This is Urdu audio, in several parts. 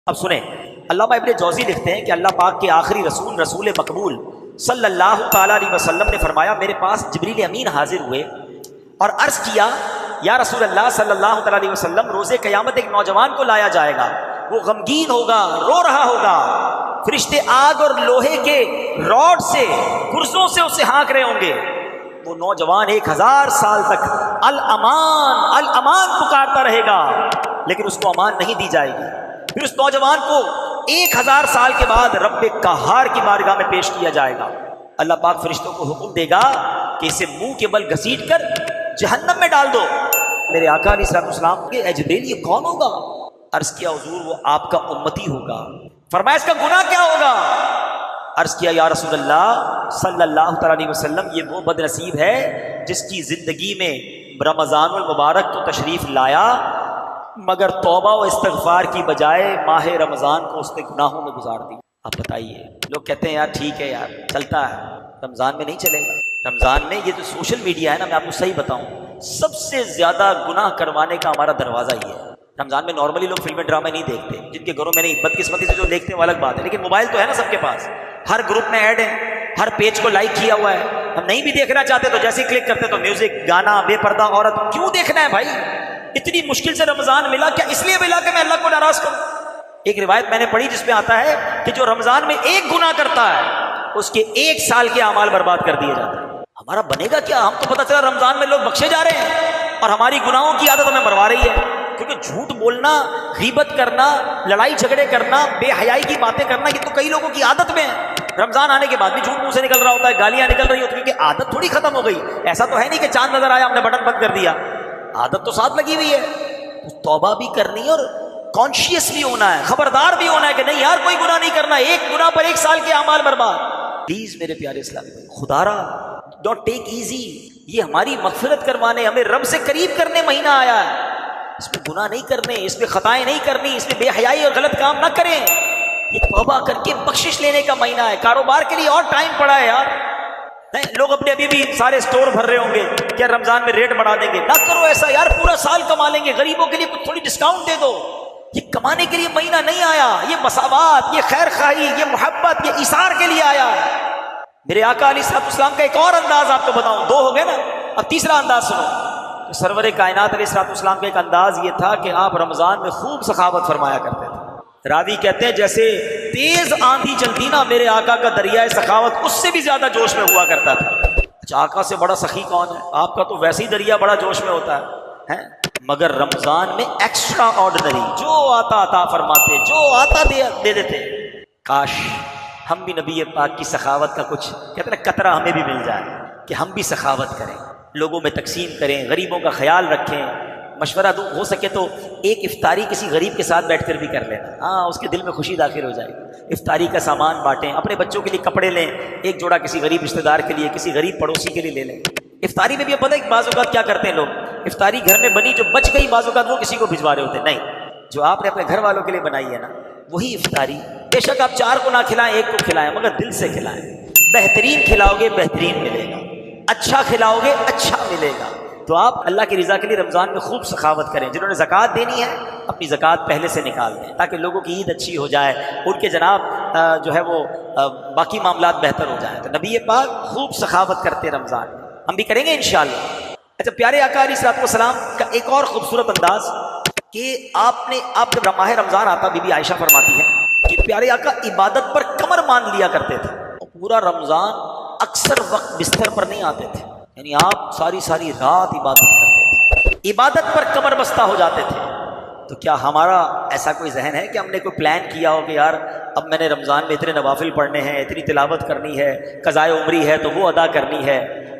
اب سنیں، علامہ ابن جوزی لکھتے ہیں کہ اللہ پاک کے آخری رسول رسول مقبول صلی اللہ تعالیٰ علیہ وسلم نے فرمایا میرے پاس جبریل امین حاضر ہوئے اور عرض کیا یا رسول اللہ صلی اللہ تعالیٰ علیہ وسلم روز قیامت ایک نوجوان کو لایا جائے گا، وہ غمگین ہوگا، رو رہا ہوگا، فرشتے آگ اور لوہے کے راڈ سے گرزوں سے اسے ہانک رہے ہوں گے، وہ نوجوان 1000 سال تک الامان الامان پکارتا رہے گا لیکن اس کو امان نہیں دی جائے گی۔ پھر اس نوجوان کو 1000 سال کے بعد رب قہار کی بارگاہ میں پیش کیا جائے گا، اللہ پاک فرشتوں کو حکم دے گا کہ اسے منہ کے بل گھسیٹ کر جہنم میں ڈال دو۔ میرے آقا علیہ الصلوۃ والسلام کہ اے جبریل یہ کون ہوگا؟ عرض کیا حضور وہ آپ کا امتی ہوگا۔ فرمایا اس کا گناہ کیا ہوگا؟ عرض کیا یا رسول اللہ صلی اللہ تعالیٰ علیہ وسلم یہ وہ بد نصیب ہے جس کی زندگی میں رمضان المبارک تو تشریف لایا مگر توبہ و استغفار کی بجائے ماہ رمضان کو اس نے گناہوں میں گزار دی۔ آپ بتائیے، لوگ کہتے ہیں یار ٹھیک ہے یار چلتا ہے، رمضان میں نہیں چلے گا۔ رمضان میں یہ جو سوشل میڈیا ہے نا، میں آپ کو صحیح بتاؤں سب سے زیادہ گناہ کروانے کا ہمارا دروازہ یہ ہے۔ رمضان میں نارملی لوگ فلمیں ڈرامے نہیں دیکھتے، جن کے گھروں میں نہیں، بدقسمتی سے جو دیکھتے ہیں وہ الگ بات ہے، لیکن موبائل تو ہے نا سب کے پاس، ہر گروپ میں ایڈ ہے، ہر پیج کو لائک کیا ہوا ہے۔ ہم نہیں بھی دیکھنا چاہتے تو جیسے ہی کلک کرتے تو میوزک، گانا، بے پردہ عورت، کیوں دیکھنا ہے بھائی؟ اتنی مشکل سے رمضان ملا، کیا اس لیے ملا کہ میں اللہ کو ناراض کروں؟ ایک روایت میں نے پڑھی جس میں آتا ہے کہ جو رمضان میں ایک گناہ کرتا ہے اس کے 1 سال کے اعمال برباد کر دیے جاتے ہیں۔ ہمارا بنے گا کیا؟ ہم تو پتہ چلا رمضان میں لوگ بخشے جا رہے ہیں اور ہماری گناہوں کی عادت ہمیں مروا رہی ہے، کیونکہ جھوٹ بولنا، غیبت کرنا، لڑائی جھگڑے کرنا، بے حیائی کی باتیں کرنا یہ تو کئی لوگوں کی عادت میں ہے۔ رمضان آنے کے بعد بھی جھوٹ منہ سے نکل رہا ہوتا ہے، گالیاں نکل رہی ہوتی ہیں، کیونکہ عادت تھوڑی ختم ہو گئی۔ ایسا تو ہے نہیں کہ چاند نظر آیا ہم نے بٹن بند کر دیا، عادت تو ساتھ لگی ہوئی ہے۔ توبہ بھی کرنی ہے اور کانشیس بھی ہونا ہے، خبردار بھی ہونا ہے کہ نہیں یار کوئی گناہ نہیں کرنا، ایک گناہ پر 1 سال کے اعمال برباد۔ پلیز میرے پیارے اسلامی بھائی، خدا را ڈونٹ ٹیک ایزی، یہ ہماری مغفرت کروانے، ہمیں رب سے قریب کرنے مہینہ آیا ہے، اس میں گناہ نہیں کرنے، اس میں خطائیں نہیں کرنی، اس میں بے حیائی اور غلط کام نہ کریں، یہ توبہ کر کے بخشش لینے کا مہینہ ہے۔ کاروبار کے لیے اور ٹائم پڑا ہے یار، لوگ اپنے ابھی بھی سارے سٹور بھر رہے ہوں گے کیا رمضان میں ریٹ بڑھا دیں گے، نہ کرو ایسا یار، پورا سال کما لیں گے، غریبوں کے لیے کچھ تھوڑی ڈسکاؤنٹ دے دو۔ یہ کمانے کے لیے مہینہ نہیں آیا، یہ مساوات، یہ خیر خواہی، یہ محبت، یہ ایثار کے لیے آیا ہے۔ میرے آقا علیہ الصلوۃ والسلام کا ایک اور انداز آپ کو بتاؤں، 2 ہو گئے نا، اب تیسرا انداز سنو۔ سرور کائنات علیہ الصلوۃ والسلام کا ایک انداز یہ تھا کہ آپ رمضان میں خوب سخاوت فرمایا کرتے تھے۔ راوی کہتے ہیں جیسے تیز آندھی چلتی نا، میرے آقا کا دریائے سخاوت اس سے بھی زیادہ جوش میں ہوا کرتا تھا۔ اچھا آقا سے بڑا سخی کون ہے؟ آپ کا تو ویسے ہی دریا بڑا جوش میں ہوتا ہے، مگر رمضان میں ایکسٹرا آرڈنری جو آتا عطا فرماتے، جو آتا دے دیتے۔ کاش ہم بھی نبی پاک کی سخاوت کا کچھ کہتے ہیں قطرہ ہمیں بھی مل جائے کہ ہم بھی سخاوت کریں، لوگوں میں تقسیم کریں، غریبوں کا خیال رکھیں، مشورہ دو، ہو سکے تو ایک افطاری کسی غریب کے ساتھ بیٹھ کر بھی کر لینا، ہاں اس کے دل میں خوشی داخل ہو جائے گی۔ افطاری کا سامان بانٹیں، اپنے بچوں کے لیے کپڑے لیں، ایک جوڑا کسی غریب رشتہ دار کے لیے، کسی غریب پڑوسی کے لیے لے لیں۔ افطاری میں بھی پتہ ہے بعض اوقات کیا کرتے ہیں لوگ، افطاری گھر میں بنی جو بچ گئی بعض اوقات وہ کسی کو بھجوا رہے ہوتے ہیں، نہیں، جو آپ نے اپنے گھر والوں کے لیے بنائی ہے نا وہی افطاری، بے شک آپ 4 کو نہ کھلائیں، 1 کو کھلائیں، مگر دل سے کھلائیں۔ بہترین کھلاؤ گے بہترین ملے گا، اچھا کھلاؤ گے اچھا ملے گا۔ تو آپ اللہ کی رضا کے لیے رمضان میں خوب سخاوت کریں، جنہوں نے زکوٰۃ دینی ہے اپنی زکوٰۃ پہلے سے نکال دیں تاکہ لوگوں کی عید اچھی ہو جائے، ان کے جناب جو ہے وہ باقی معاملات بہتر ہو جائیں۔ تو نبی پاک خوب سخاوت کرتے رمضان میں، ہم بھی کریں گے انشاءاللہ۔ اچھا پیارے آقا علیہ الصلوۃ والسلام کا ایک اور خوبصورت انداز کہ آپ جب ماہ رمضان آتا، بی بی عائشہ فرماتی ہے کہ پیارے آقا عبادت پر کمر مان لیا کرتے تھے، پورا رمضان اکثر وقت بستر پر نہیں آتے تھے، یعنی آپ ساری رات عبادت کرتے تھے، عبادت پر کمر بستہ ہو جاتے تھے۔ تو کیا ہمارا ایسا کوئی ذہن ہے کہ ہم نے کوئی پلان کیا ہو کہ یار اب میں نے رمضان میں اتنے نوافل پڑھنے ہیں، اتنی تلاوت کرنی ہے، قضائے عمری ہے تو وہ ادا کرنی ہے؟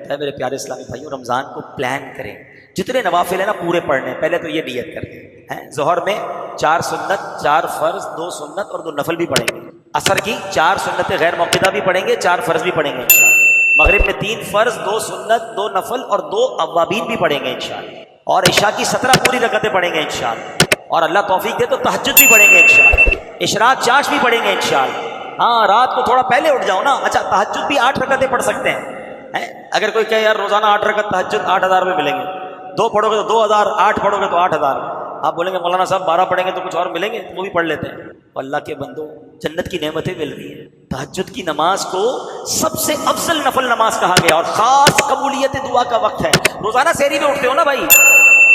میرے پیارے اسلامی بھائیوں، رمضان کو پلان کریں، جتنے نوافل ہیں نا پورے پڑھنے، پہلے تو یہ نیت کر لیں، ظہر میں 4 سنت، 4 فرض، 2 سنت اور 2 نفل بھی پڑھیں گے، عصر کی 4 سنتیں غیر موقدہ بھی پڑھیں گے، 4 فرض بھی پڑھیں گے انشاءاللہ، مغرب میں 3 فرض، 2 سنت، 2 نفل اور 2 اوابین بھی پڑھیں گے انشاءاللہ، اور عشاء کی 17 پوری رکعتیں پڑھیں گے انشاءاللہ، اور اللہ توفیق دے تو تہجد بھی پڑھیں گے انشاءاللہ، اشراق چاش بھی پڑھیں گے انشاءاللہ۔ ہاں رات کو تھوڑا پہلے اٹھ جاؤ نا، اچھا تہجد بھی 8 رکعتیں پڑھ سکتے ہیں، اگر کوئی کہے یار روزانہ 8 رکعت تہجد 8000 روپے ملیں گے، 2 پڑھو گے تو 2000، 8 پڑھو گے تو 8000، آپ بولیں گے مولانا صاحب 12 پڑھیں گے تو کچھ اور ملیں گے، وہ بھی پڑھ لیتے ہیں۔ اللہ کے بندو، جنت کی نعمتیں مل رہی ہیں۔ تہجد کی نماز کو سب سے افضل نفل نماز کہا گیا اور خاص قبولیت دعا کا وقت ہے۔ روزانہ سحری میں اٹھتے ہو نا بھائی،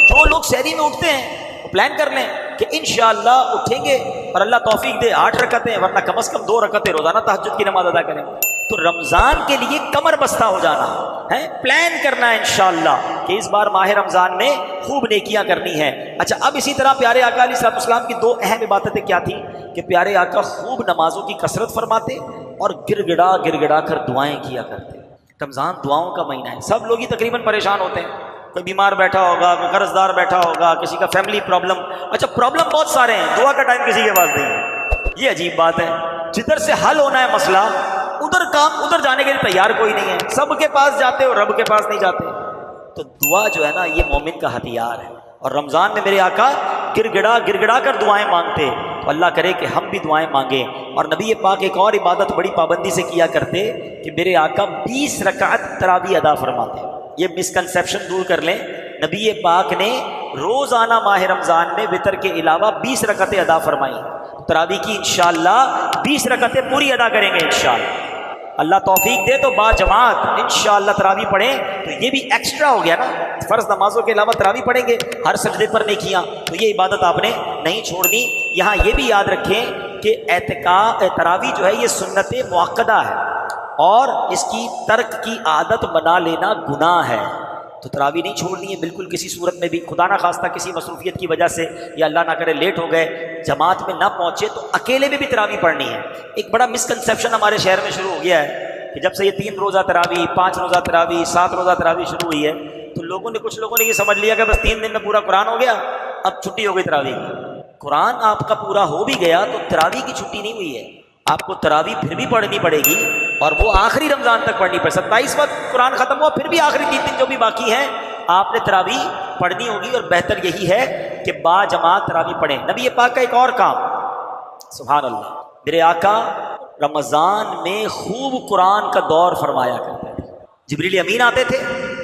جو لوگ سحری میں اٹھتے ہیں وہ پلان کر لیں کہ انشاءاللہ اٹھیں گے اور اللہ توفیق دے 8 رکعتیں، ورنہ کم از کم 2 رکعتیں روزانہ تہجد کی نماز ادا کریں گے۔ تو رمضان کے لیے کمر بستہ ہو جانا ہے، پلان کرنا ہے انشاءاللہ کہ اس بار ماہ رمضان میں خوب نیکیاں کرنی ہیں۔ اچھا، اب اسی طرح پیارے آقا علیہ الصلوۃ والسلام کی 2 اہم عبادتیں کیا تھیں کہ پیارے آقا خوب نمازوں کی کثرت فرماتے اور گر گڑا کر دعائیں کیا کرتے۔ رمضان دعاؤں کا مہینہ ہے، سب لوگ ہی تقریباً پریشان ہوتے ہیں، کوئی بیمار بیٹھا ہوگا، کوئی قرض دار بیٹھا ہوگا، کسی کا فیملی پرابلم۔ اچھا، پرابلم بہت سارے ہیں، دعا کا ٹائم کسی کے پاس نہیں ہے۔ یہ عجیب بات ہے، جدھر سے حل ہونا ہے مسئلہ ادھر جانے کے لیے تیار کوئی نہیں ہے، سب کے پاس جاتے اور رب کے پاس نہیں جاتے۔ تو دعا جو ہے نا، یہ مومن کا ہتھیار ہے، اور رمضان میں میرے آقا گر گڑا کر دعائیں مانگتے، تو اللہ کرے کہ ہم بھی دعائیں مانگیں۔ اور نبی پاک ایک اور عبادت بڑی پابندی سے کیا کرتے کہ میرے آقا 20 رکعت تراویح ادا فرماتے۔ یہ مسکنسیپشن دور کر لیں، نبی پاک نے روزانہ ماہ رمضان میں وتر کے علاوہ 20 رکعتیں ادا فرمائیں۔ تراویح کی انشاءاللہ 20 رکعتیں پوری ادا کریں گے انشاءاللہ، اللہ توفیق دے تو با جماعت انشاءاللہ تراویح پڑھیں۔ تو یہ بھی ایکسٹرا ہو گیا نا، فرض نمازوں کے علاوہ تراویح پڑھیں گے ہر سجدے پر نیکیاں، تو یہ عبادت آپ نے نہیں چھوڑنی۔ یہاں یہ بھی یاد رکھیں کہ تراویح جو ہے یہ سنت مؤکدہ ہے، اور اس کی ترک کی عادت بنا لینا گناہ ہے، تو تراویح نہیں چھوڑنی ہے بالکل کسی صورت میں بھی۔ خدا نہ خواستہ کسی مصروفیت کی وجہ سے یا اللہ نہ کرے لیٹ ہو گئے، جماعت میں نہ پہنچے، تو اکیلے میں بھی تراویح پڑھنی ہے۔ ایک بڑا مسکنسیپشن ہمارے شہر میں شروع ہو گیا ہے کہ جب سے یہ 3 روزہ تراویح، 5 روزہ تراویح، 7 روزہ تراویح شروع ہوئی ہے، تو کچھ لوگوں نے یہ سمجھ لیا کہ بس 3 دن میں پورا قرآن ہو گیا، اب چھٹی ہو گئی تراویح کی۔ قرآن آپ کا پورا ہو بھی گیا تو تراویح کی چھٹی نہیں ہوئی ہے، آپ کو تراویح پھر بھی پڑھنی پڑے گی، اور وہ آخری رمضان تک پڑھنی پڑے۔ 27 وقت قرآن ختم ہوا، پھر بھی آخری 3 دن جو بھی باقی ہیں آپ نے تراویح پڑھنی ہوگی، اور بہتر یہی ہے کہ با جماعت تراویح پڑھیں۔ نبی پاک کا ایک اور کام، سبحان اللہ، میرے آقا رمضان میں خوب قرآن کا دور فرمایا کرتے تھے۔ جبریل امین آتے تھے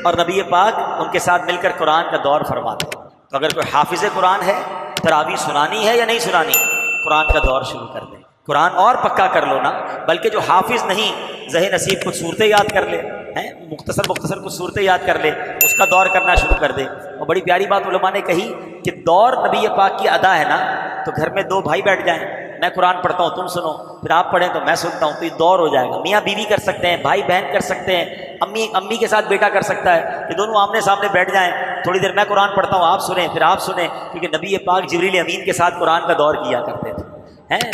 اور نبی پاک ان کے ساتھ مل کر قرآن کا دور فرماتے۔ تو اگر کوئی حافظ قرآن ہے، تراویح سنانی ہے یا نہیں سنانی، قرآن کا دور شروع کر دیں۔ قرآن اور پکا کر لو نا، بلکہ جو حافظ نہیں، ذہن نصیب کچھ صورتیں یاد کر لے، مختصر کچھ صورتیں یاد کر لے، اس کا دور کرنا شروع کر دے۔ اور بڑی پیاری بات علماء نے کہی کہ دور نبی پاک کی ادا ہے نا، تو گھر میں 2 بھائی بیٹھ جائیں، میں قرآن پڑھتا ہوں تم سنو، پھر آپ پڑھیں تو میں سنتا ہوں، تو یہ دور ہو جائے گا۔ میاں بیوی کر سکتے ہیں، بھائی بہن کر سکتے ہیں، امی کے ساتھ بیٹا کر سکتا ہے، کہ دونوں آمنے سامنے بیٹھ جائیں، تھوڑی دیر میں قرآن پڑھتا ہوں آپ سنیں، پھر آپ سنیں، کیونکہ نبی پاک جبریل امین کے ساتھ قرآن کا دور کیا کرتے تھے۔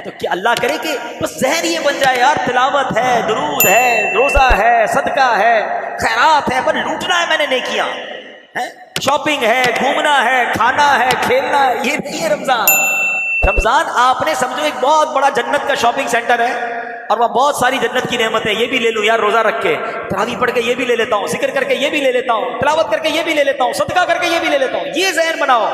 تو کیا اللہ کرے کہ بس ذہن یہ بن جائے یار، تلاوت ہے، درود ہے، روزہ ہے، صدقہ ہے، خیرات ہے، پر لوٹنا ہے میں نے نیکیاں، شاپنگ ہے، گھومنا ہے، کھانا ہے، کھیلنا ہے، یہ نہیں ہے رمضان۔ رمضان آپ نے سمجھو ایک بہت بڑا جنت کا شاپنگ سینٹر ہے، اور وہاں بہت ساری جنت کی نعمتیں، یہ بھی لے لوں یار روزہ رکھ کے، تراویح پڑھ کے یہ بھی لے لیتا ہوں، ذکر کر کے یہ بھی لے لیتا ہوں، تلاوت کر کے یہ بھی لے لیتا ہوں، صدقہ کر کے یہ بھی لے لیتا ہوں۔ یہ ذہن بناؤ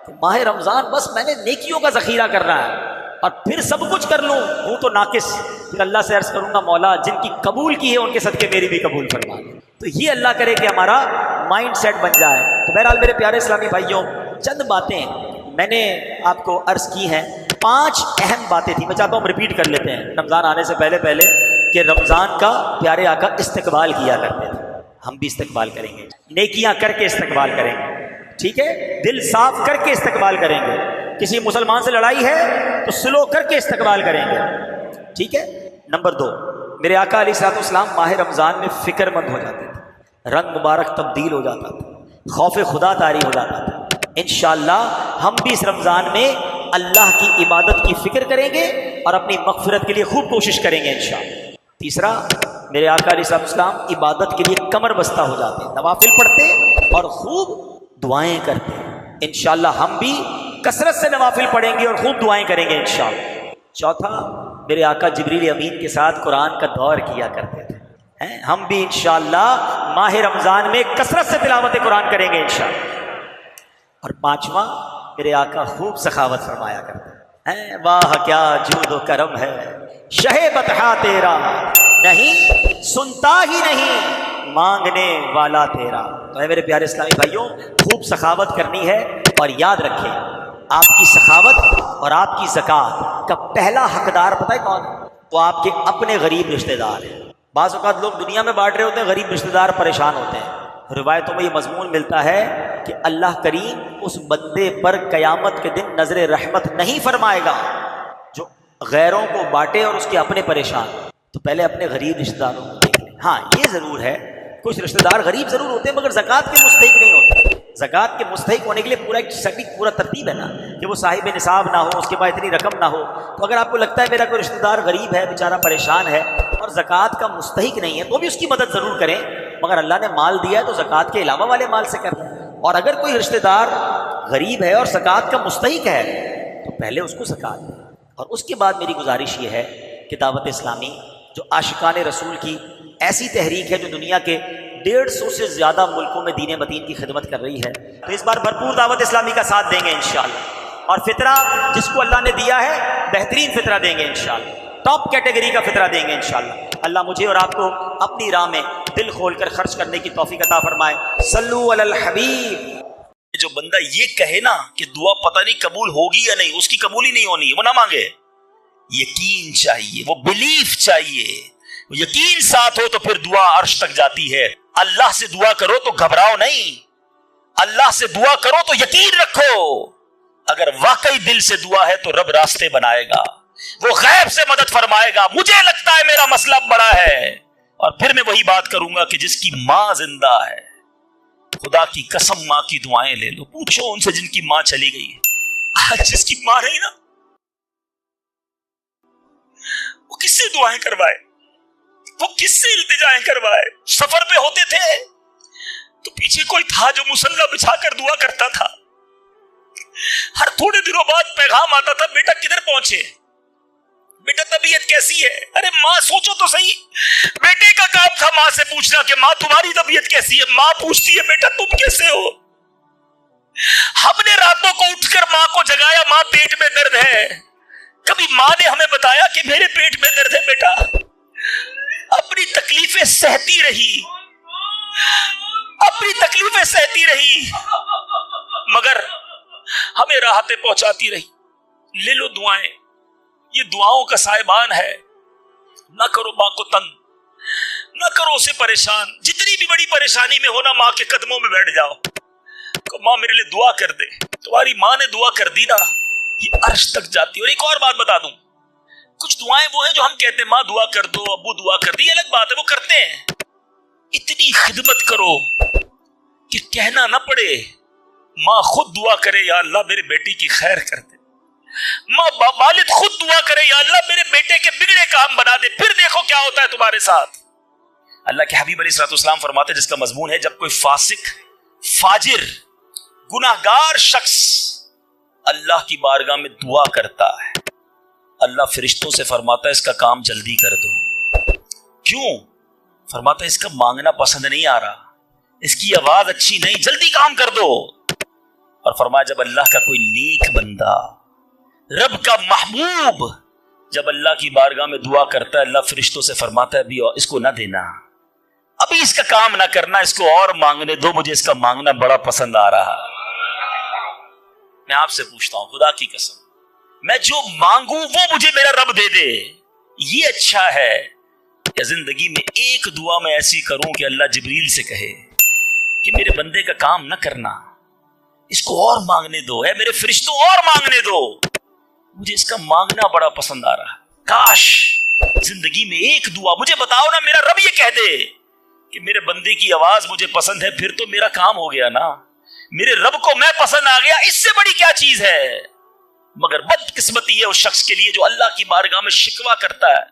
کہ ماہ رمضان بس میں نے نیکیوں کا ذخیرہ کرنا ہے، اور پھر سب کچھ کر لوں، ہوں تو ناقص، پھر اللہ سے عرض کروں گا مولا جن کی قبول کی ہے ان کے صدقے میری بھی قبول فرما دے۔ تو یہ اللہ کرے کہ ہمارا مائنڈ سیٹ بن جائے۔ تو بہرحال میرے پیارے اسلامی بھائیوں، چند باتیں میں نے آپ کو عرض کی ہیں، 5 اہم باتیں تھیں، میں چاہتا ہوں ریپیٹ کر لیتے ہیں رمضان آنے سے پہلے کہ رمضان کا پیارے آقا استقبال کیا کرتے تھے، ہم بھی استقبال کریں گے، نیکیاں کر کے استقبال کریں گے، ٹھیک ہے، دل صاف کر کے استقبال کریں گے، کسی مسلمان سے لڑائی ہے تو سلو کر کے استقبال کریں گے، ٹھیک ہے۔ نمبر 2، میرے آقا علیہ الصلوۃ والسلام ماہ رمضان میں فکر مند ہو جاتے تھے، رنگ مبارک تبدیل ہو جاتا تھا، خوف خدا طاری ہو جاتا تھا۔ انشاءاللہ ہم بھی اس رمضان میں اللہ کی عبادت کی فکر کریں گے اور اپنی مغفرت کے لیے خوب کوشش کریں گے انشاءاللہ۔ تیسرا، میرے آقا علیہ السلام عبادت کے لیے کمر بستہ ہو جاتے، نوافل پڑھتے اور خوب دعائیں کرتے۔ انشاءاللہ ہم بھی کثرت سے نوافل پڑھیں گے اور خوب دعائیں کریں گے انشاءاللہ۔ چوتھا، میرے آقا جبریل امین کے ساتھ قرآن کا دور کیا کرتے تھے، ہم بھی انشاءاللہ ماہ رمضان میں کثرت سے تلاوت قرآن کریں گے انشاءاللہ۔ اور 5واں، میرے آقا خوب سخاوت فرمایا کرتے ہیں، واہ کیا جود و کرم ہے شہ بطحا تیرا، نہیں سنتا ہی نہیں مانگنے والا تیرا۔ تو اے میرے پیارے اسلامی بھائیوں، خوب سخاوت کرنی ہے، اور یاد رکھیں آپ کی سخاوت اور آپ کی زکوٰۃ کا پہلا حقدار پتہ ہے کون ہے؟ وہ آپ کے اپنے غریب رشتہ دار ہیں۔ بعض اوقات لوگ دنیا میں بانٹ رہے ہوتے ہیں، غریب رشتہ دار پریشان ہوتے ہیں۔ روایتوں میں یہ مضمون ملتا ہے کہ اللہ کریم اس بندے پر قیامت کے دن نظر رحمت نہیں فرمائے گا جو غیروں کو بانٹے اور اس کے اپنے پریشان۔ تو پہلے اپنے غریب رشتہ داروں کو دیکھ لیں۔ ہاں یہ ضرور ہے کچھ رشتہ دار غریب ضرور ہوتے ہیں مگر زکوٰۃ کے مستحق نہیں ہوتے۔ زکوٰۃ کے مستحق ہونے کے لیے پورا ایک سٹی پورا ترتیب ہے نا کہ وہ صاحب نصاب نہ ہو، اس کے پاس اتنی رقم نہ ہو۔ تو اگر آپ کو لگتا ہے میرا کوئی رشتہ دار غریب ہے، بیچارہ پریشان ہے اور زکوٰۃ کا مستحق نہیں ہے، تو بھی اس کی مدد ضرور کریں، مگر اللہ نے مال دیا ہے تو زکوٰۃ کے علاوہ والے مال سے کریں۔ اور اگر کوئی رشتہ دار غریب ہے اور زکوٰۃ کا مستحق ہے تو پہلے اس کو زکوٰۃ دیں۔ اور اس کے بعد میری گزارش یہ ہے کہ دعوت اسلامی جو عاشقان رسول کی ایسی تحریک ہے جو دنیا کے 150 سے زیادہ ملکوں میں دین متین کی خدمت کر رہی ہے، تو اس بار بھرپور دعوت اسلامی کا ساتھ دیں گے انشاءاللہ، اور فطرہ جس کو اللہ نے دیا ہے بہترین فطرہ دیں گے انشاءاللہ، ٹاپ کیٹیگری کا فطرہ دیں گے انشاءاللہ۔ اللہ مجھے اور آپ کو اپنی راہ میں دل کھول کر خرچ کرنے کی توفیق عطا فرمائے۔ صلو علی الحبیب۔ جو بندہ یہ کہے نا کہ دعا پتہ نہیں قبول ہوگی یا نہیں، اس کی قبول ہی نہیں ہونی، وہ نہ مانگے۔ یقین چاہیے، وہ بلیف چاہیے، وہ یقین ساتھ ہو تو پھر دعا عرش تک جاتی ہے۔ اللہ سے دعا کرو تو گھبراؤ نہیں، اللہ سے دعا کرو تو یقین رکھو، اگر واقعی دل سے دعا ہے تو رب راستے بنائے گا، وہ غیب سے مدد فرمائے گا۔ مجھے لگتا ہے میرا مسئلہ بڑا ہے، اور پھر میں وہی بات کروں گا کہ جس کی ماں زندہ ہے، خدا کی قسم ماں کی دعائیں لے لو، پوچھو ان سے جن کی ماں چلی گئی ہے۔ آج جس کی ماں نہیں نا، وہ کس سے دعائیں کروائے، وہ کس سے التجائیں کروائے؟ سفر پہ ہوتے تھے تو پیچھے کوئی تھا جو مصلی بچھا کر دعا کرتا تھا، ہر تھوڑے دنوں بعد پیغام آتا تھا، بیٹا کدھر پہنچے، بیٹا طبیعت کیسی ہے؟ ارے ماں سوچو تو صحیح، بیٹے کا کام تھا ماں سے پوچھنا کہ ماں تمہاری طبیعت کیسی ہے، ماں پوچھتی ہے بیٹا تم کیسے ہو؟ ہم نے راتوں کو اٹھ کر ماں کو جگایا، ماں پیٹ میں درد ہے، کبھی ماں نے ہمیں بتایا کہ میرے پیٹ میں درد ہے؟ بیٹا اپنی تکلیفیں سہتی رہی، اپنی تکلیفیں سہتی رہی، مگر ہمیں راحتیں پہنچاتی رہی۔ لے لو دعائیں، یہ دعاؤں کا سائبان ہے، نہ کرو ماں کو تنگ، نہ کرو اسے پریشان، جتنی بھی بڑی پریشانی میں ہونا ماں کے قدموں میں بیٹھ جاؤ کہ ماں میرے لیے دعا کر دے، تمہاری ماں نے دعا کر دی نا، یہ عرش تک جاتی۔ اور ایک اور بات بتا دوں، کچھ دعائیں وہ ہیں جو ہم کہتے ہیں ماں دعا کر دو، ابو دعا کر دی، یہ الگ بات ہے، وہ کرتے ہیں، اتنی خدمت کرو کہ کہنا نہ پڑے، ماں خود دعا کرے یا اللہ میرے بیٹی کی خیر کر دے، ماں والد خود دعا کرے یا اللہ میرے بیٹے کے بگڑے کام بنا دے، پھر دیکھو کیا ہوتا ہے تمہارے ساتھ۔ اللہ کے حبیب علیہ الصلوۃ والسلام فرماتے ہیں، جس کا مضمون ہے جب کوئی فاسق، فاجر، گناہگار شخص اللہ کی بارگاہ میں دعا کرتا ہے، اللہ فرشتوں سے فرماتا ہے اس کا کام جلدی کر دو۔ کیوں؟ فرماتا ہے اس کا مانگنا پسند نہیں آ رہا، اس کی آواز اچھی نہیں، جلدی کام کر دو۔ اور فرمایا جب اللہ کا کوئی نیک بندہ، رب کا محبوب جب اللہ کی بارگاہ میں دعا کرتا ہے، اللہ فرشتوں سے فرماتا ہے ابھی اس کو نہ دینا، ابھی اس کا کام نہ کرنا، اس کو اور مانگنے دو، مجھے اس کا مانگنا بڑا پسند آ رہا۔ میں آپ سے پوچھتا ہوں خدا کی قسم، میں جو مانگوں وہ مجھے میرا رب دے دے، یہ اچھا ہے یا زندگی میں ایک دعا میں ایسی کروں کہ اللہ جبریل سے کہے کہ میرے بندے کا کام نہ کرنا، اس کو اور مانگنے دو، اے میرے فرشتوں اور مانگنے دو، مجھے اس کا مانگنا بڑا پسند آ رہا۔ کاش زندگی میں ایک دعا، مجھے بتاؤ نا، میرا رب یہ کہہ دے کہ میرے بندے کی آواز مجھے پسند ہے، پھر تو میرا کام ہو گیا نا، میرے رب کو میں پسند آ گیا، اس سے بڑی کیا چیز ہے؟ مگر بدقسمتی ہے اس شخص کے لیے جو اللہ کی بارگاہ میں شکوہ کرتا ہے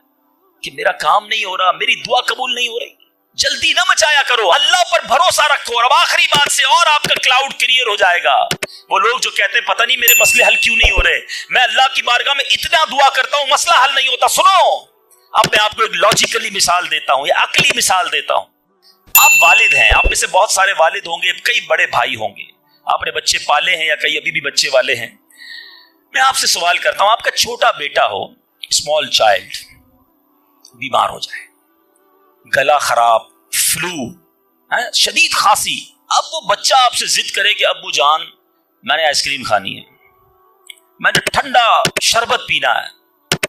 کہ میرا کام نہیں ہو رہا، میری دعا قبول نہیں ہو رہی۔ جلدی نہ مچایا کرو، اللہ پر بھروسہ رکھو، اور اب آخری بات سے اور آپ کا کلاؤڈ کلیئر ہو جائے گا۔ وہ لوگ جو کہتے ہیں پتہ نہیں میرے مسئلے حل کیوں نہیں ہو رہے، میں اللہ کی بارگاہ میں اتنا دعا کرتا ہوں مسئلہ حل نہیں ہوتا۔ سنو، اب میں آپ کو ایک لاجیکلی مثال دیتا ہوں، یا عقلی مثال دیتا ہوں۔ آپ والد ہیں، آپ میں سے بہت سارے والد ہوں گے، کئی بڑے بھائی ہوں گے، آپ نے بچے پالے ہیں یا کئی ابھی بھی بچے والے ہیں۔ میں آپ سے سوال کرتا ہوں، آپ کا چھوٹا بیٹا ہو، اسمال چائلڈ، بیمار ہو جائے، گلا خراب، فلو، شدید کھانسی، اب وہ بچہ آپ سے ضد کرے کہ ابو جان میں نے آئس کریم کھانی ہے، میں نے ٹھنڈا شربت پینا ہے,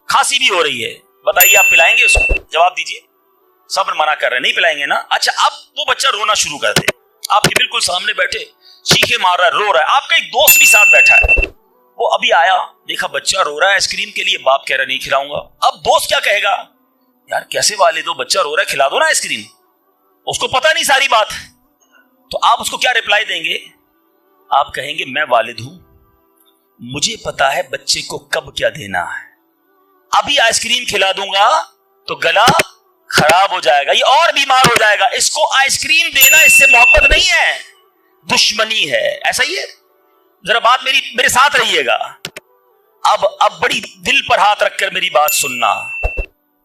کھانسی بھی ہو رہی ہے, بتائیے آپ پلائیں گے اس کو؟ جواب دیجئے. صبر منع کر رہے ہیں, نہیں پلائیں گے نا. اچھا اب وہ بچہ رونا شروع کر دے, آپ کے بالکل سامنے بیٹھے چیخے مار رہا ہے, رو رہا ہے, آپ کا ایک دوست بھی ساتھ بیٹھا ہے, وہ ابھی آیا, دیکھا بچہ رو رہا ہے آئس کریم کے لیے, باپ کہہ رہا نہیں کھلاؤں گا. اب دوست کیا کہے گا؟ یار کیسے والد ہو, بچہ رو رہا ہے کھلا دو نا آئس کریم. اس کو پتا نہیں ساری بات. تو آپ اس کو کیا ریپلائی دیں گے؟ آپ کہیں گے میں والد ہوں, مجھے پتا ہے بچے کو کب کیا دینا ہے, ابھی آئس کریم کھلا دوں گا تو گلا خراب ہو جائے گا, یہ اور بیمار ہو جائے گا. اس کو آئس کریم دینا اس سے محبت نہیں ہے, دشمنی ہے. ایسا ہی ہے, ذرا بات میرے ساتھ رہیے گا. اب بڑی دل پر ہاتھ رکھ کر میری بات سننا.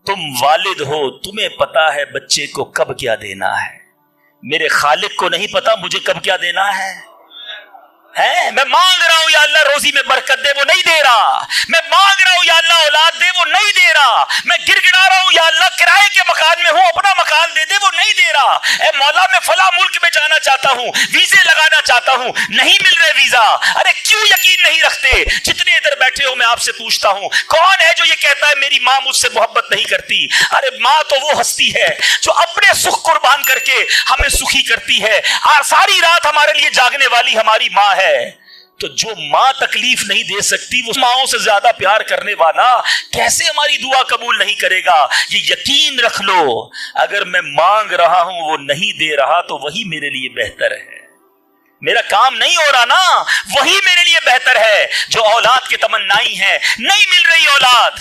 تم والد ہو, تمہیں پتا ہے بچے کو کب کیا دینا ہے, میرے خالق کو نہیں پتا مجھے کب کیا دینا ہے. میں مانگ رہا ہوں یا اللہ روزی میں برکت دے, وہ نہیں دے رہا. میں مانگ رہا ہوں یا اللہ اولاد دے, وہ نہیں دے رہا. میں گر گڑا رہا ہوں یا اللہ کرائے کے مکان میں ہوں, اپنا مکان دے دے, وہ نہیں دے رہا. اے مولا میں فلاں ملک میں جانا چاہتا ہوں, ویزے لگانا چاہتا ہوں, نہیں مل رہے ویزا. ارے کیوں یقین نہیں رکھتے؟ جتنے ادھر بیٹھے ہو میں آپ سے پوچھتا ہوں, کون ہے جو یہ کہتا ہے میری ماں مجھ سے محبت نہیں کرتی؟ ارے ماں تو وہ ہستی ہے جو اپنے سکھ قربان کر کے ہمیں سخی کرتی ہے, اور ساری رات ہمارے لیے جاگنے والی ہماری ماں ہے. تو جو ماں تکلیف نہیں دے سکتی, وہ ماؤں سے زیادہ پیار کرنے والا کیسے ہماری دعا قبول نہیں کرے گا؟ یہ یقین رکھ لو, اگر میں مانگ رہا ہوں وہ نہیں دے رہا تو وہی میرے لیے بہتر ہے. میرا کام نہیں ہو رہا نا, وہی میرے لیے بہتر ہے. جو اولاد کی تمنائی ہے, نہیں مل رہی اولاد,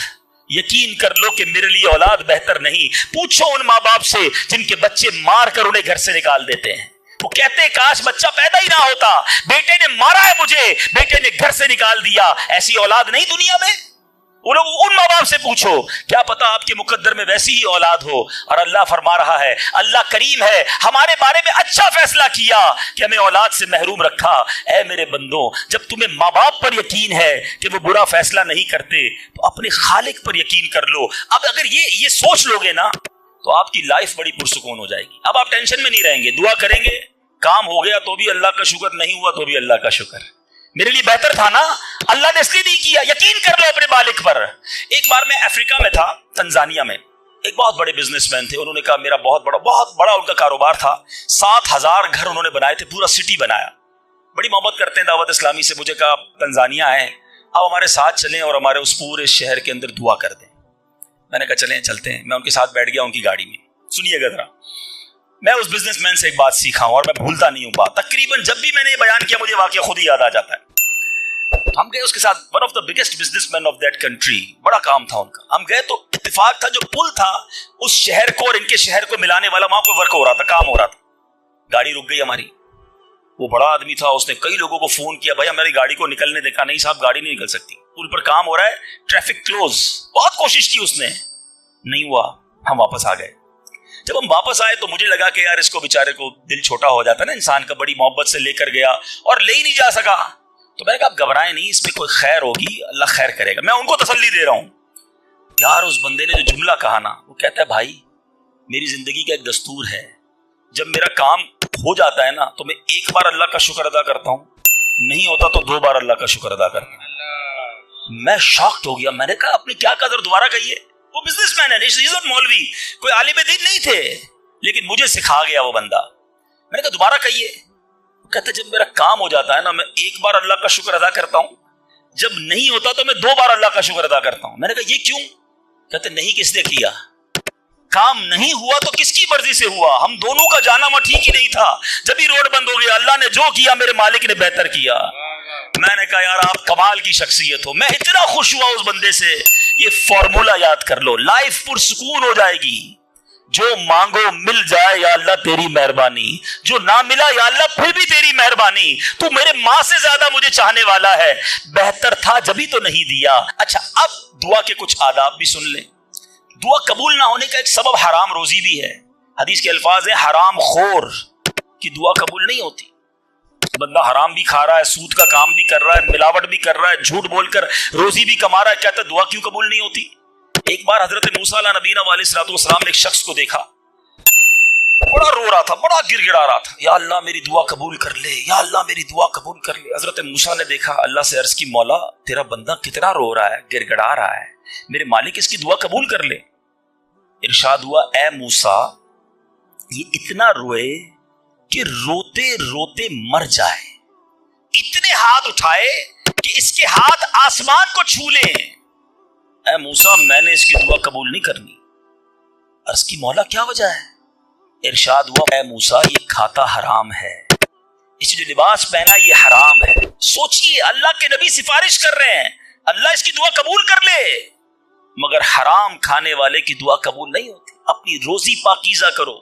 یقین کر لو کہ میرے لیے اولاد بہتر نہیں. پوچھو ان ماں باپ سے جن کے بچے مار کر انہیں گھر سے نکال دیتے ہیں. وہ کہتے کاش بچہ پیدا ہی نہ ہوتا, بیٹے نے مارا ہے مجھے, بیٹے نے گھر سے نکال دیا. ایسی اولاد نہیں دنیا میں. ان ماں باپ سے پوچھو, کیا پتا آپ کے مقدر میں ویسی ہی اولاد ہو. اور اللہ فرما رہا ہے, اللہ کریم ہے, ہمارے بارے میں اچھا فیصلہ کیا کہ ہمیں اولاد سے محروم رکھا. اے میرے بندوں, جب تمہیں ماں باپ پر یقین ہے کہ وہ برا فیصلہ نہیں کرتے, تو اپنے خالق پر یقین کر لو. اب اگر یہ سوچ لو گے نا, تو آپ کی لائف بڑی پرسکون ہو جائے گی. اب آپ ٹینشن میں نہیں رہیں گے, دعا کریں گے, کام ہو گیا تو بھی اللہ کا شکر, نہیں ہوا تو بھی اللہ کا شکر, میرے لیے بہتر تھا نا, اللہ نے اس لیے نہیں کیا. یقین کر لو اپنے مالک پر. ایک بار میں افریقہ میں تھا, تنزانیہ میں, ایک بہت بڑے بزنس مین تھے. انہوں نے کہا میرا بہت بڑا ان کا کاروبار تھا, 7,000 گھر انہوں نے بنائے تھے, پورا سٹی بنایا. بڑی محبت کرتے ہیں دعوت اسلامی سے. مجھے کہا تنزانیہ آئے, اب ہمارے ساتھ چلیں اور ہمارے اس پورے شہر کے اندر دعا کر دیں. میں نے کہا چلیں چلتے ہیں. میں ان کے ساتھ بیٹھ گیا ان کی گاڑی میں. سنیے گا ذرا, میں اس بزنس مین سے ایک بات سیکھا ہوں اور میں بھولتا نہیں ہوں بات. تقریباً جب بھی میں نے یہ بیان کیا مجھے واقعہ خود ہی یاد آ جاتا ہے. ہم گئے اس کے ساتھ, one of the biggest business man of that country, بڑا کام تھا ان کا. ہم گئے تو اتفاق تھا, جو پل تھا اس شہر کو اور ان کے شہر کو ملانے والا, وہاں پہ ورک ہو رہا تھا, کام ہو رہا تھا. گاڑی رک گئی ہماری. وہ بڑا آدمی تھا, اس نے کئی لوگوں کو فون کیا, بھائی ہماری گاڑی کو نکلنے دے. کہا نہیں صاحب گاڑی نہیں نکل سکتی, پل پر کام ہو رہا ہے, ٹریفک کلوز. بہت کوشش کی اس نے, نہیں ہوا. ہم واپس آ گئے. جب ہم واپس آئے تو مجھے لگا کہ یار اس کو بیچارے کو دل چھوٹا ہو جاتا ہے نا انسان کا, بڑی محبت سے لے کر گیا اور لے ہی نہیں جا سکا. تو میں نے کہا آپ گھبرائیں نہیں, اس پہ کوئی خیر ہوگی, اللہ خیر کرے گا. میں ان کو تسلی دے رہا ہوں. یار اس بندے نے جو جملہ کہا نا, وہ کہتا ہے بھائی میری زندگی کا ایک دستور ہے, جب میرا کام ہو جاتا ہے نا تو میں ایک بار اللہ کا شکر ادا کرتا ہوں, نہیں ہوتا تو 2 بار اللہ کا شکر ادا کرتا ہوں. میں شاکڈ ہو گیا. میں نے کہا آپ نے کیا کہا, دوبارہ کہیے. وہ بزنس مین ہے, مولوی, کوئی عالم دین نہیں تھے, لیکن مجھے سکھا گیا وہ بندہ. میں نے کہا دوبارہ کہیے. کہتے جب میرا کام ہو جاتا ہے نا میں ایک بار اللہ کا شکر ادا کرتا ہوں, جب نہیں ہوتا تو میں 2 بار اللہ کا شکر ادا کرتا ہوں. میں نے کہا یہ کیوں؟ کہتے نہیں کس نے کیا, کام نہیں ہوا تو کس کی مرضی سے ہوا, ہم دونوں کا جانا وہاں ٹھیک ہی نہیں تھا. جب ہی روڈ بند ہو گیا, اللہ نے جو کیا میرے مالک نے بہتر کیا. میں نے کہا یار آپ کمال کی شخصیت ہو. میں اتنا خوش ہوا اس بندے سے. یہ فارمولا یاد کر لو, لائف پرسکون ہو جائے گی. جو مانگو مل جائے یا اللہ تیری مہربانی, جو نہ ملا یا اللہ پھر بھی تیری مہربانی. تو میرے ماں سے زیادہ مجھے چاہنے والا ہے, بہتر تھا جبھی تو نہیں دیا. اچھا اب دعا کے کچھ آداب بھی سن لیں. دعا قبول نہ ہونے کا ایک سبب حرام روزی بھی ہے. حدیث کے الفاظ ہیں حرام خور کی دعا قبول نہیں ہوتی. بندہ حرام بھی کھا رہا ہے, سود کا کام بھی کر رہا ہے, ملاوٹ بھی کر رہا ہے, جھوٹ بول کر روزی بھی کما رہا ہے, کہتا ہے دعا کیوں قبول نہیں ہوتی. ایک بار حضرت موسیٰ علیہ نبینا علیہ الصلوۃ والسلام نے ایک شخص کو دیکھا, بڑا رو رہا تھا, بڑا گر گڑا رہا تھا, یا اللہ میری دعا قبول کر لے, یا اللہ میری دعا قبول کر لے. حضرت موسیٰ نے دیکھا, اللہ سے عرض کی مولا تیرا بندہ کتنا رو رہا ہے, گر گڑا رہا ہے, میرے مالک اس کی دعا قبول کر لے. ارشاد ہوا اے موسیٰ یہ اتنا روئے کہ روتے روتے مر جائے, اتنے ہاتھ اٹھائے کہ اس کے ہاتھ آسمان کو چھو لیں. اے موسیٰ میں نے اس کی دعا قبول نہیں کرنی. عرض کی مولا کیا وجہ ہے؟ ارشاد ہوا اے موسیٰ یہ کھاتا حرام ہے, اس جو لباس پہنا یہ حرام ہے. سوچئے اللہ کے نبی سفارش کر رہے ہیں اللہ اس کی دعا قبول کر لے, مگر حرام کھانے والے کی دعا قبول نہیں ہوتی. اپنی روزی پاکیزہ کرو.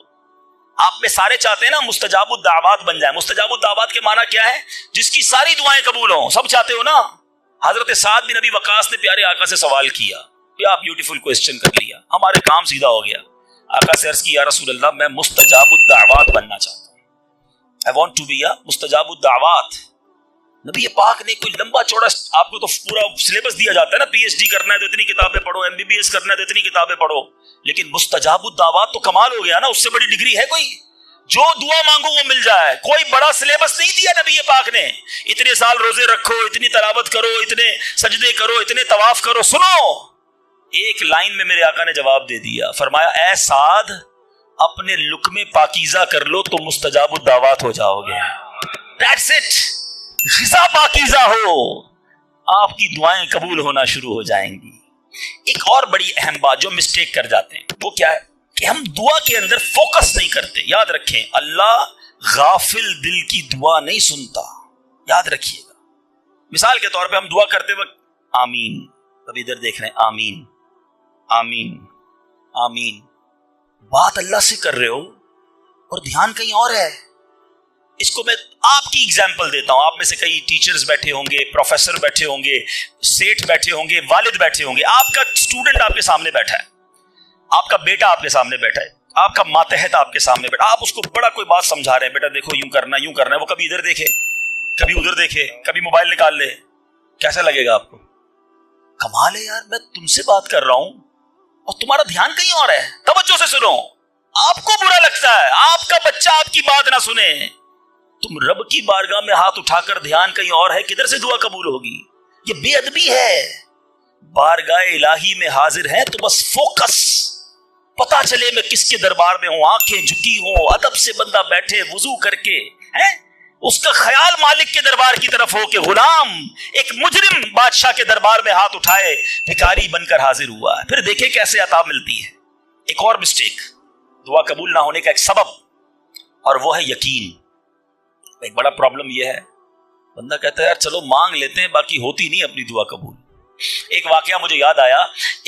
آپ میں سارے چاہتے ہیں نا مستجاب الدعوات بن جائیں. مستجاب الدعوات کے معنی کیا ہے؟ جس کی ساری دعائیں قبول ہوں. سب چاہتے ہو نا. حضرت سعد بن ابی وقاص نے پیارے آقا سے سوال کیا, کیا بیوٹیفل کوسچن کر لیا, ہمارے کام سیدھا ہو گیا. آقا سے عرض کی یا رسول اللہ میں مستجاب الدعوات بننا چاہتا ہوں, I want to be a مستجاب الدعوات. نبی پاک نے کوئی لمبا چوڑا, آپ کو تو پورا سلیبس دیا جاتا ہے نا, پی ایچ ڈی کرنا ہے تو اتنی کتابیں پڑھو, ایم بی بی ایس کرنا ہے تو اتنی کتابیں پڑھو, لیکن مستجاب الدعوات تو کمال ہو گیا نا. اس سے بڑی ڈگری ہے کوئی؟ جو دعا مانگو وہ مل جائے. کوئی بڑا سلیبس نہیں دیا نبی پاک نے, اتنے سال روزے رکھو, اتنی تلاوت کرو, اتنے سجدے کرو, اتنے طواف کرو. سنو, ایک لائن میں میرے آقا نے جواب دے دیا, فرمایا اے سعد اپنے لقمے پاکیزہ کر لو تو مستجاب الدعوات ہو جاؤ گے. That's it. غذا پاکیزہ ہو, آپ کی دعائیں قبول ہونا شروع ہو جائیں گی. ایک اور بڑی اہم بات جو مسٹیک کر جاتے ہیں وہ کیا ہے کہ ہم دعا کے اندر فوکس نہیں کرتے. یاد رکھیں اللہ غافل دل کی دعا نہیں سنتا, یاد رکھیے گا. مثال کے طور پہ ہم دعا کرتے وقت آمین, کبھی ادھر دیکھ رہے ہیں آمین آمین آمین, بات اللہ سے کر رہے ہو اور دھیان کہیں اور ہے. اس کو میں آپ کی ایگزامپل دیتا ہوں. آپ میں سے کئی ٹیچرز بیٹھے ہوں گے, پروفیسر بیٹھے ہوں گے, سیٹ بیٹھے ہوں گے, والد بیٹھے ہوں گے. آپ کا اسٹوڈنٹ آپ کے سامنے بیٹھا ہے, آپ کا بیٹا آپ کے سامنے بیٹھا ہے, آپ کا ماتحت آپ کے سامنے بیٹھا, آپ اس کو بڑا کوئی بات سمجھا رہے ہیں, بیٹا دیکھو یوں کرنا یوں کرنا ہے. وہ کبھی ادھر دیکھے, کبھی ادھر دیکھے, کبھی موبائل نکال لے. کیسا لگے گا آپ کو؟ کمال ہے یار, میں تم سے بات کر رہا ہوں اور تمہارا دھیان کہیں اور ہے. توجہ سے سنو. آپ کو برا لگتا ہے آپ کا بچہ آپ کی بات نہ سنے. تم رب کی بارگاہ میں ہاتھ اٹھا کر دھیان کہیں اور ہے, کدھر سے دعا قبول ہوگی؟ یہ بے ادبی ہے. بارگاہ الہی میں حاضر ہیں تو بس فوکس, پتا چلے میں کس کے دربار میں ہوں, آنکھیں جھکی ہوں, ادب سے بندہ بیٹھے وضو کر کے, اس کا خیال مالک کے دربار کی طرف ہو کہ غلام ایک مجرم بادشاہ کے دربار میں ہاتھ اٹھائے, بھکاری بن کر حاضر ہوا ہے. پھر دیکھیں کیسے عطا ملتی ہے. ایک اور مسٹیک دعا قبول نہ ہونے کا ایک سبب, اور وہ ہے یقین. ایک بڑا پرابلم یہ ہے, بندہ کہتا ہے یار چلو مانگ لیتے ہیں, باقی ہوتی نہیں اپنی دعا قبول. ایک واقعہ مجھے یاد آیا,